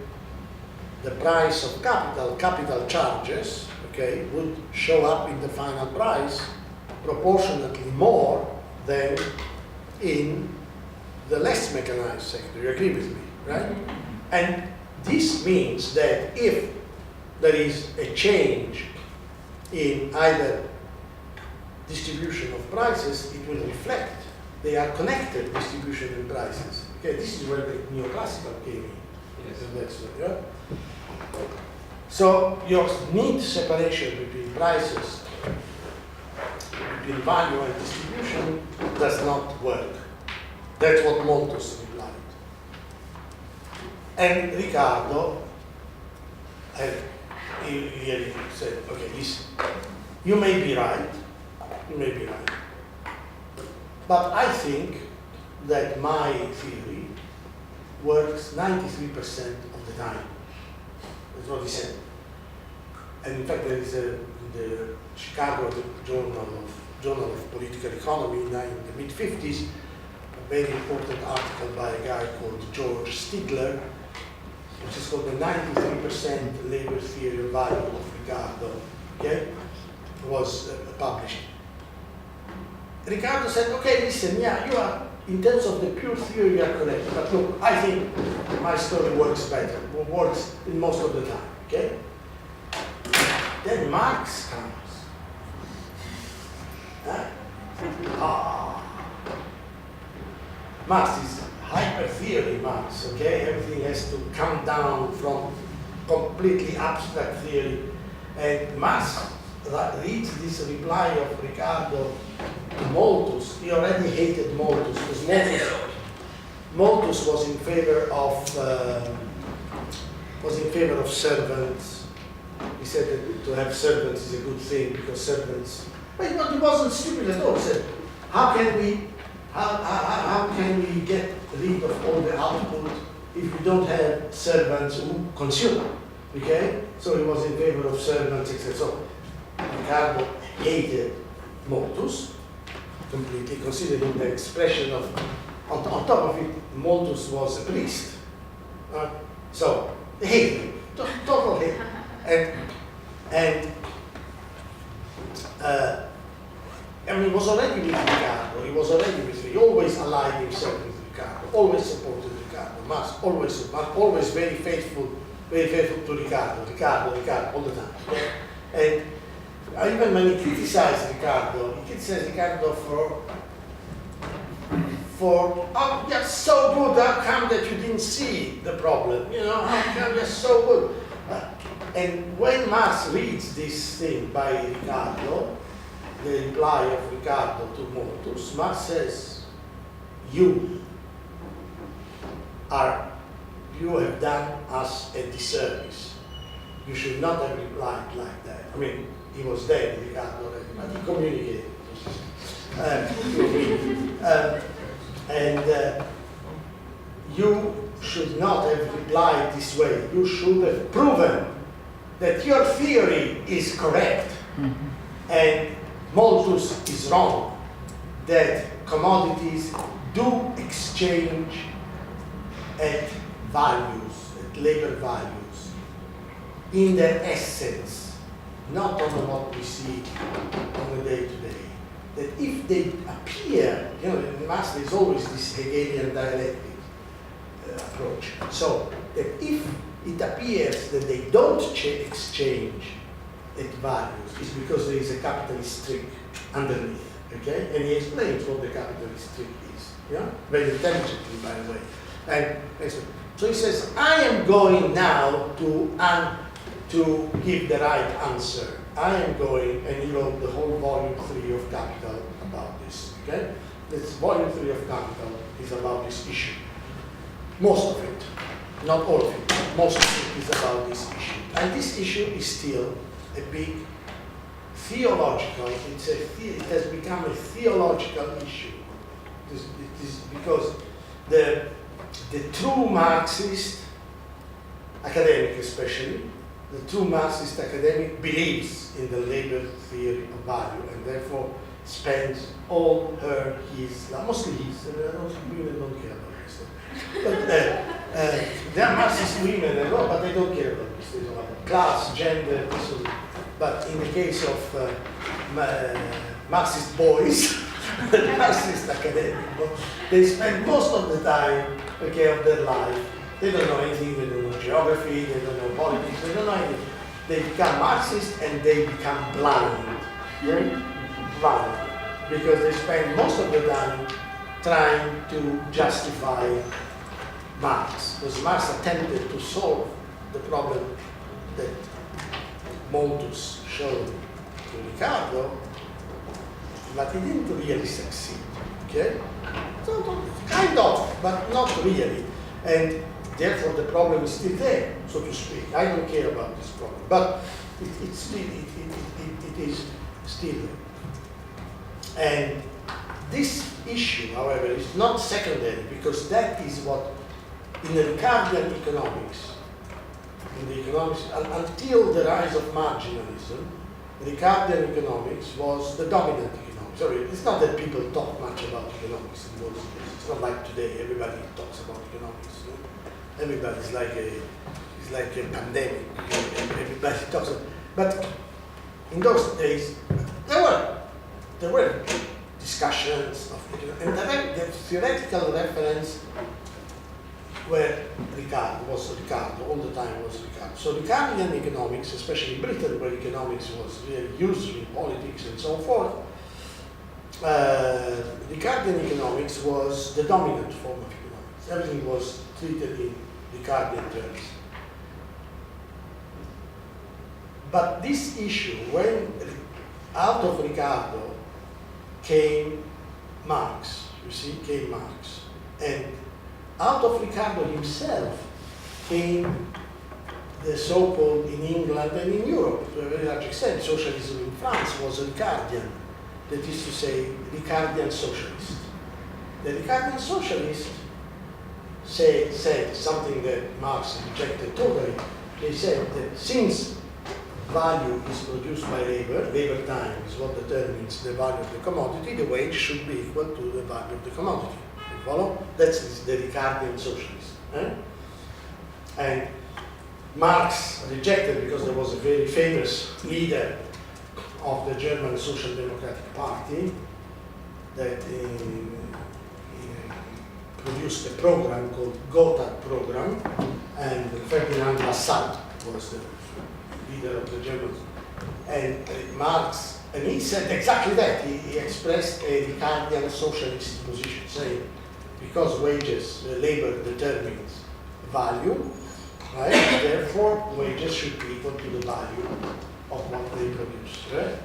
the price of capital charges, okay, would show up in the final price proportionately more than in the less mechanized sector. You agree with me, right? And this means that if there is a change in either distribution of prices, it will reflect. They are connected, distribution and prices. Okay, this is where the neoclassical came in. Yes. And that's, yeah? So you need separation between prices, between value and distribution does not work. That's what Malthus replied. And Ricardo, he really said, okay, listen, you may be right, but I think that my theory works 93% of the time. That's what he said. And in fact, there is in the Chicago Journal of Political Economy in the mid-50s, a very important article by a guy called George Stigler, which is called the 93% labor theory of value of Ricardo. Okay, it was published. Ricardo said, okay, listen, yeah, you are, in terms of the pure theory, you are correct, but look, I think my story works better, works in most of the time, okay? Then Marx comes. Huh? Marx is hyper theory, Marx, okay? Everything has to come down from completely abstract theory. And Marx reads this reply of Ricardo to Malthus. He already hated Malthus because Malthus was in favor of servants. He said that to have servants is a good thing because servants. But he wasn't stupid at all. He said, how can we get rid of all the output if we don't have servants who consume? Okay, so he was in favor of servants, etc. So Ricardo hated Malthus completely, considering the expression of, on top of it, Malthus was a priest. So they hated him, total hate. And I mean, he was already with Ricardo. He always allied himself with Ricardo, always supported Ricardo. Marx always very faithful to Ricardo all the time. And even when he criticized Ricardo, for oh, you're so good, how come that you didn't see the problem? You know, how come you're so good? And when Marx reads this thing by Ricardo, the reply of Ricardo to Malthus, Marx says, you have done us a disservice. You should not have replied like that. I mean, he was dead, Ricardo already, but he communicated. You should not have replied this way. You should have proven that your theory is correct and Malthus is wrong, that commodities do exchange at values, at labor values, in their essence, not on what we see on the day-to-day. That if they appear, you know, in Marx there's always this Hegelian dialectic approach. So that if it appears that they don't exchange at values, it's because there is a capitalist trick underneath, okay? And he explains what the capitalist trick is, yeah? Very intelligently, by the way. And so he says, I am going now to give the right answer. I am going, and he wrote the whole volume 3 of Capital about this, okay? This volume 3 of Capital is about this issue. Most of it, not all of it, most of it is about this issue. And this issue is still a big theological, it has become a theological issue. It is because the true Marxist academic especially, the true Marxist academic believes in the labor theory of value and therefore spends all his, mostly his, women don't care about this. But there are Marxist women and all, but they don't care about this. They don't about class, gender, this or that. But in the case of Marxist boys, Marxist academics, they spend most of the time, okay, of their life. They don't know anything, they don't know geography, they don't know politics, they don't know anything. they become Marxist and they become blind. Yeah? Blind. Because they spend most of the time trying to justify Marx. Because Marx attempted to solve the problem that Malthus showed to Ricardo, but he didn't really succeed. Okay? So, kind of, but not really. And therefore the problem is still there, so to speak. I don't care about this problem, but it is still there. And this issue, however, is not secondary, because that is what, in the Ricardian economics, until the rise of marginalism, Ricardian economics was the dominant economics. Sorry, it's not that people talk much about economics in those days. It's not like today, everybody talks about economics. You know? Everybody's it's like a pandemic. Everybody talks about, but in those days, there were discussions of economics, and the theoretical reference where Ricardo, all the time was Ricardo. So Ricardian economics, especially in Britain, where economics was really used in politics and so forth, Ricardian economics was the dominant form of economics. Everything was treated in Ricardian terms. But this issue, when out of Ricardo came Marx, came Marx. And out of Ricardo himself came the so-called, in England and in Europe, to a very large extent, socialism in France was Ricardian. That is to say, Ricardian socialist. The Ricardian socialist said something that Marx rejected totally. They said that since value is produced by labor time is what determines the value of the commodity, the wage should be equal to the value of the commodity. You follow? That's the Ricardian socialist. And Marx rejected, because there was a very famous leader of the German Social Democratic Party that produced a program called Gotha program, and Ferdinand Lassalle was the leader of the Germans. And Marx, and he said exactly that. He expressed a Ricardian socialist position, saying because wages, labor determines value, right? Therefore, wages should be equal to the value of what they produce, right?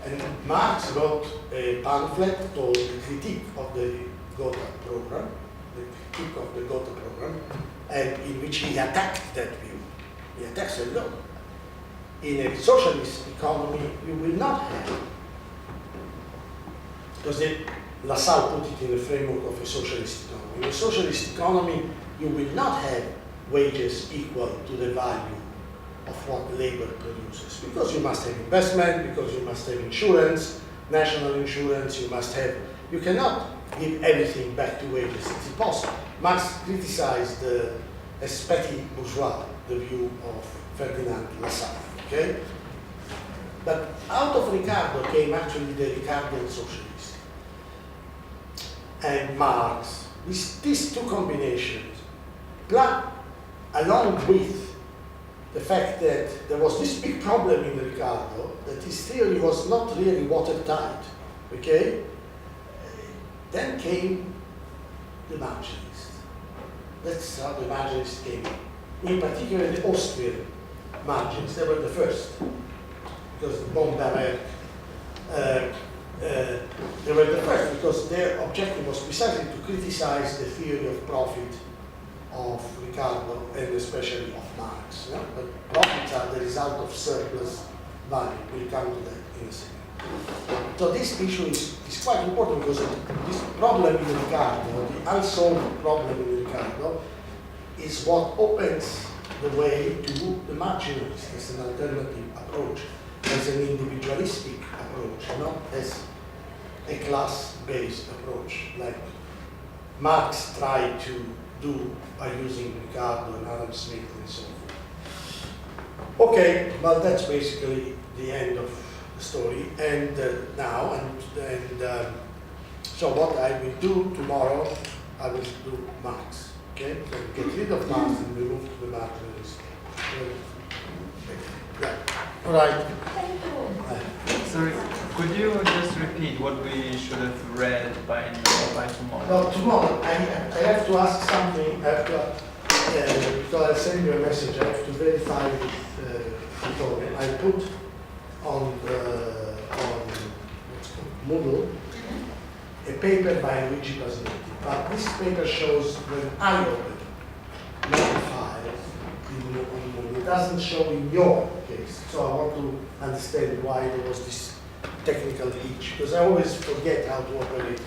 And Marx wrote a pamphlet called The Critique of the Gotha Program, and in which he attacked that view. He attacks it, look, in a socialist economy, you will not have, because Lassalle put it in the framework of a socialist economy. In a socialist economy, you will not have wages equal to the value of what labor produces, because you must have investment, because you must have insurance, national insurance, you cannot give everything back to wages. It's impossible. Marx criticized as petty bourgeois the view of Ferdinand Lassalle. Okay? But out of Ricardo came actually the Ricardian socialist. And Marx, these two combinations, along with the fact that there was this big problem in Ricardo, that his theory was not really watertight, okay? Then came the marginalists. That's how the marginalists came. In particular, the Austrian margins, they were the first, because the Bomberg, they were the first because their objective was precisely to criticize the theory of profit of Ricardo and especially of Marx. Yeah? But profits are the result of surplus value. We'll come to that in a second. So this issue is quite important because this problem in Ricardo, the unsolved problem in Ricardo, is what opens the way to the marginalist as an alternative approach, as an individualistic approach, not as a class-based approach, like Marx tried to do by using Ricardo and Adam Smith and so forth. Okay, well that's basically the end of the story. And so what I will do tomorrow, I will do Marx. Okay, so we get rid of Marx and we move to the marginalist. Yeah. Right. Sorry, could you just repeat what we should have read by tomorrow? Well, tomorrow, I have to ask something, I have to, because I'll send you a message, I have to verify with Antonio. I put on Moodle a paper by Luigi Pasnetti, but this paper shows when I open the file in Moodle. It doesn't show in your case, so I want to understand why there was this technical hitch, because I always forget how to operate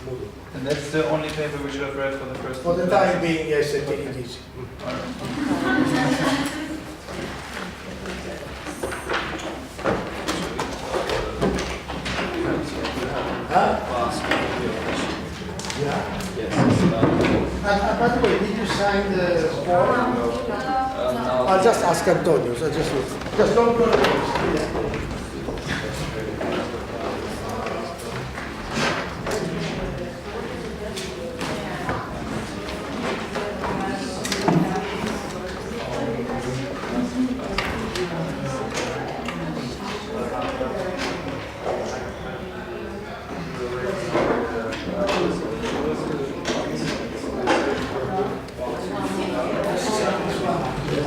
Moodle. And that's the only paper we should have read for the first For the time being, yes, I take it easy. All right. Huh? Yeah. And by the way, did you sign the form? I'll just ask Antonio. So just don't go away.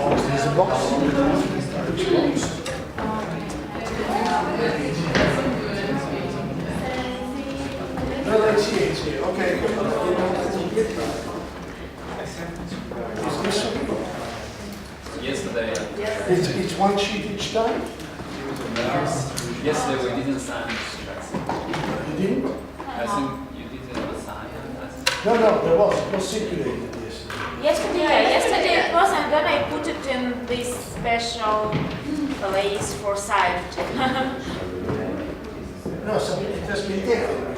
There's a box. No, it's here. Okay. Is this one? Yesterday, It's one sheet each time? yesterday we didn't sign it. You didn't? I think you didn't sign it. No, there was. It was circulated yesterday. Yesterday it was, and then I put it in this special place for site. No, it has been taken.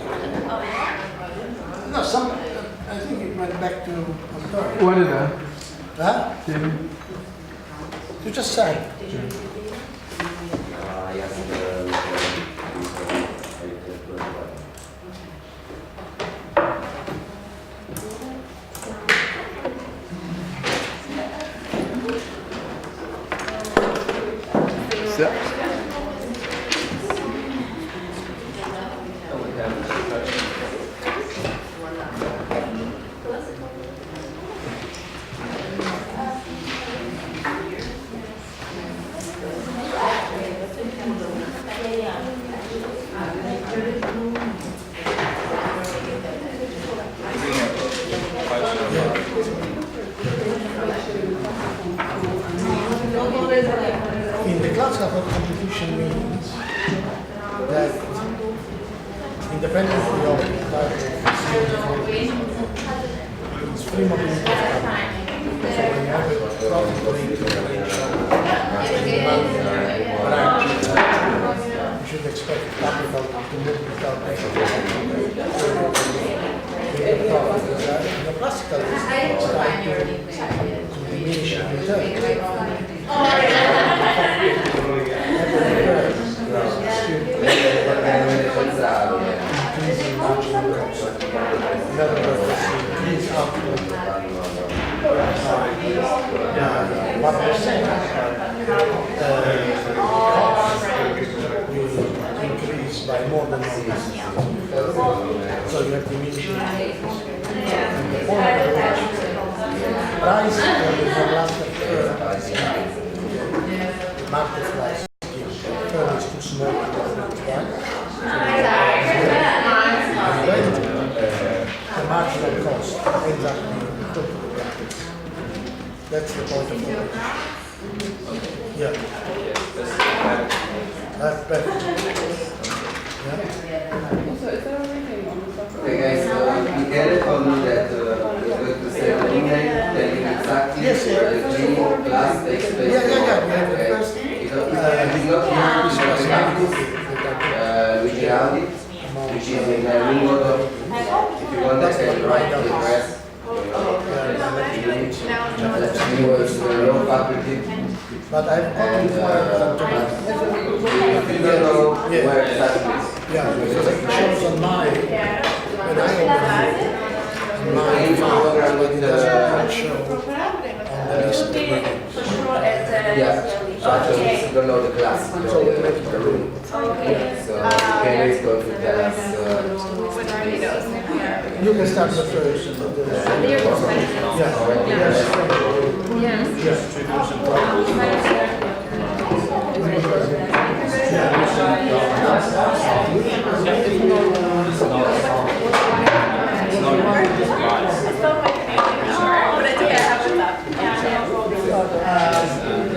No, I think it went back to Antonio. What is that? Huh? You just signed. In the classical competition means that independently of it's free mobility of capital. So when you have a profit rate branch, you should expect capital to move without equity. In the classical it's trying to diminish in return. What they're saying will increase by more than 1%. So you have diminishing returns. And the point at which price for the market price firm is too small to affect price. And when the marginal cost ends up being equal to the profits, that's the point of view. Yeah. That's better. Yeah. Okay guys, you get it or not that you're going to send an email telling exactly Yes, the G plus the expense? Yeah. We have the first. Because it's not Luigi Audi, which is in the new model. If you want, I can write the address. That's new, it's low faculty. But I've quantified If you don't know where exactly it is. Yeah, because it shows on my, when I open my file, but it doesn't show on the list of readings. Yeah, Okay. don't know the class, you know, the room. Okay. So you can always go to class. You can start the first.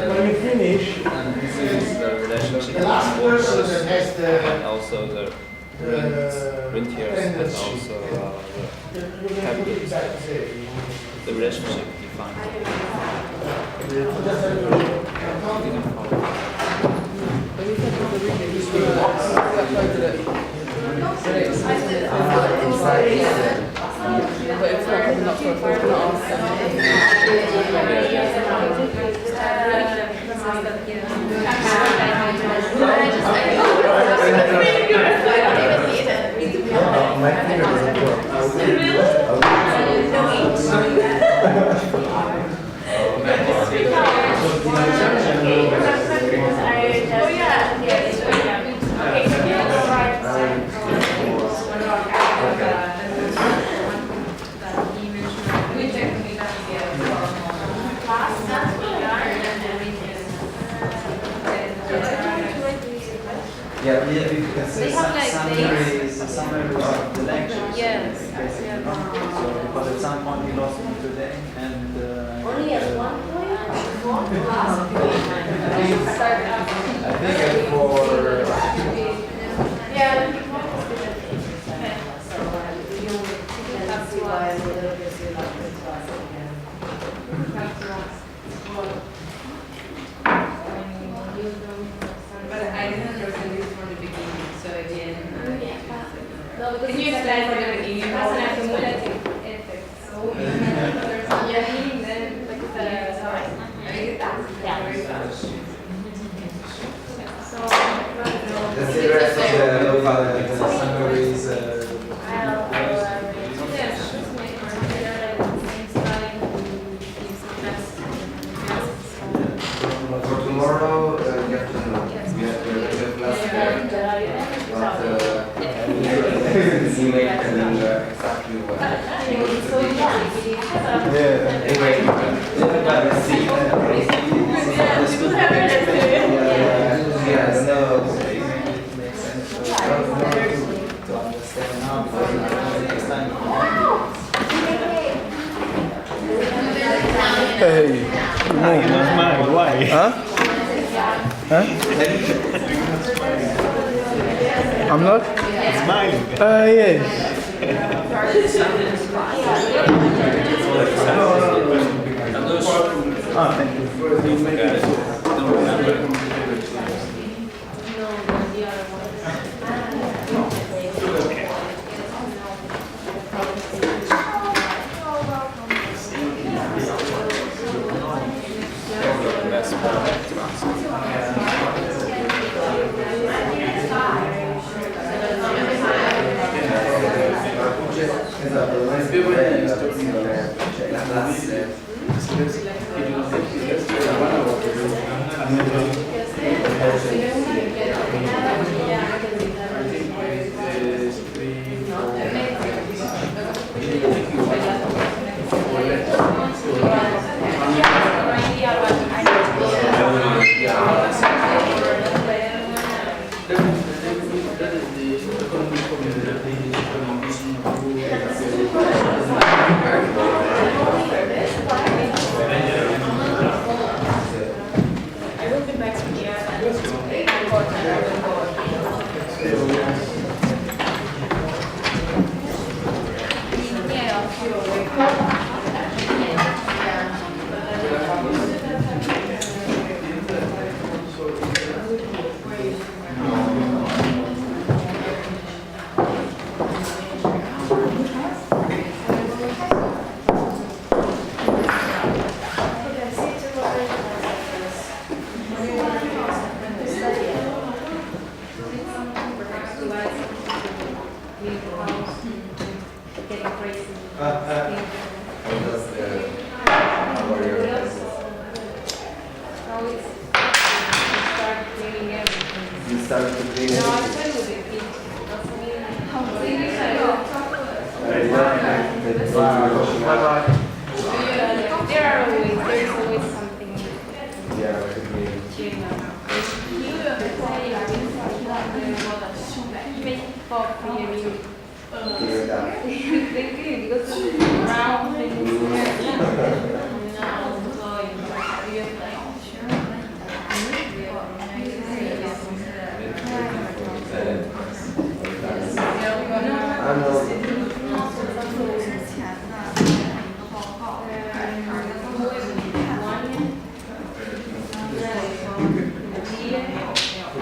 When we finish, And this is the relationship the last person that has and the also the rentiers and also the relationship defined. Didn't follow. My finger doesn't Yeah, you can say They have like summaries of the lectures. Yes. Basically, no? So, because at some point we lost one today, and Only at one point, one class. I think for Yeah. But I didn't understand this from the beginning, so again. No, because Can you explain from the beginning how an accumulative effect? So we meaning then like that's the rest of the summaries. For tomorrow, you have to know. We have to class there. But you make exactly what. Anyway, everybody see yeah, no. It makes sense. So I don't know to understand now because I don't know next time. Hey, no, not mine. Why? Huh? Huh? I'm not? Smiling. Yes. Ah, thank you. Don't remember. Esatto, non è più la classe. Always started to clean No, I it. tell you the kid. Bye-bye. There are always, there's always something. Yeah, to clean. Make coffee and you Clean it up. they clean because it's brown things there. I'm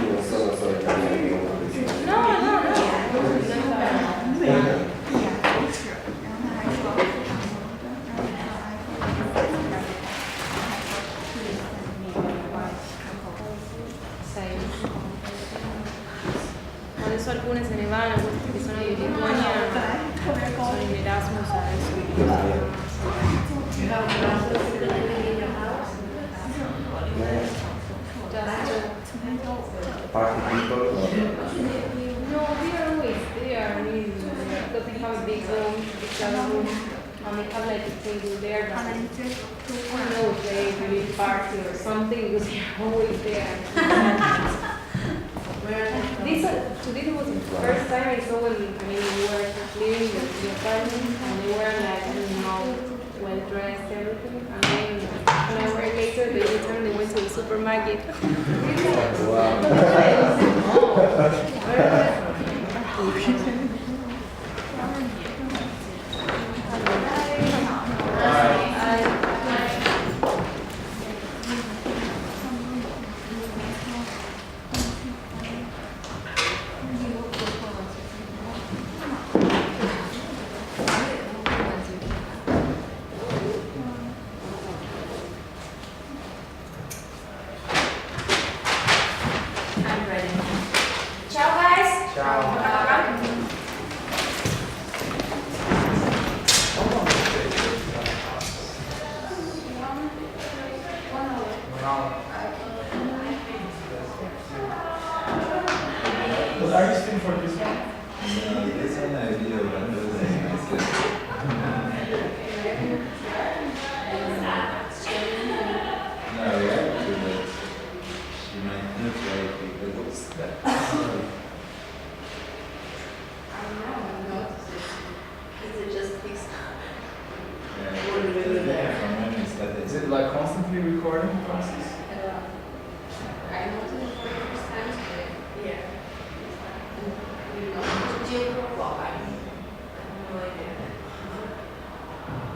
non sono italiani. Adesso alcune se ne vanno, questi che sono in Lituania sono in Erasmus Party people. No, we are always there. I mean, because they have a big room, big room, and they have like a table there. But I don't know if they really party or something because they are always there. Today was the first time I saw when we were leaving the apartment and they were like, I don't know, well dressed, everything. And then an hour later they returned, they went to the supermarket. I'm ready. Ciao guys. Ciao. But are you still for this one? This one I video, but it was no, we have to, but she might not like because it's that. Yeah, from when we started. Is it like constantly recording process?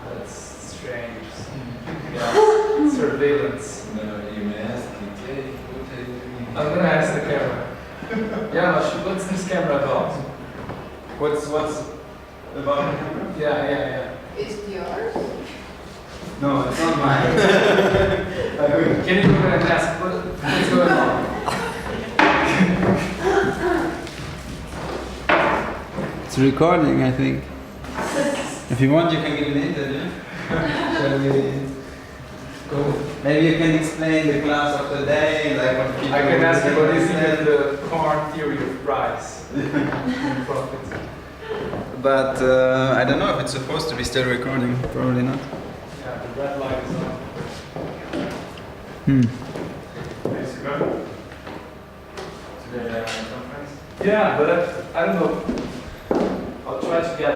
That's strange. Yeah. Surveillance. No, you may ask it, hey, what are you doing? I'm gonna ask the camera. Yeah, what's this camera about? What's about? Yeah. It's yours? No, it's not mine. Can you go ahead and ask what's going on? It's recording, I think. If you want, you can give an interview. Shall we go? Maybe you can explain the class of the day, like what people. I can ask you what is understand. even the core theory of price and profit. But I don't know if it's supposed to be still recording. Probably not. Yeah, the red light is on. To the conference? Yeah, but I don't know. I'll try to get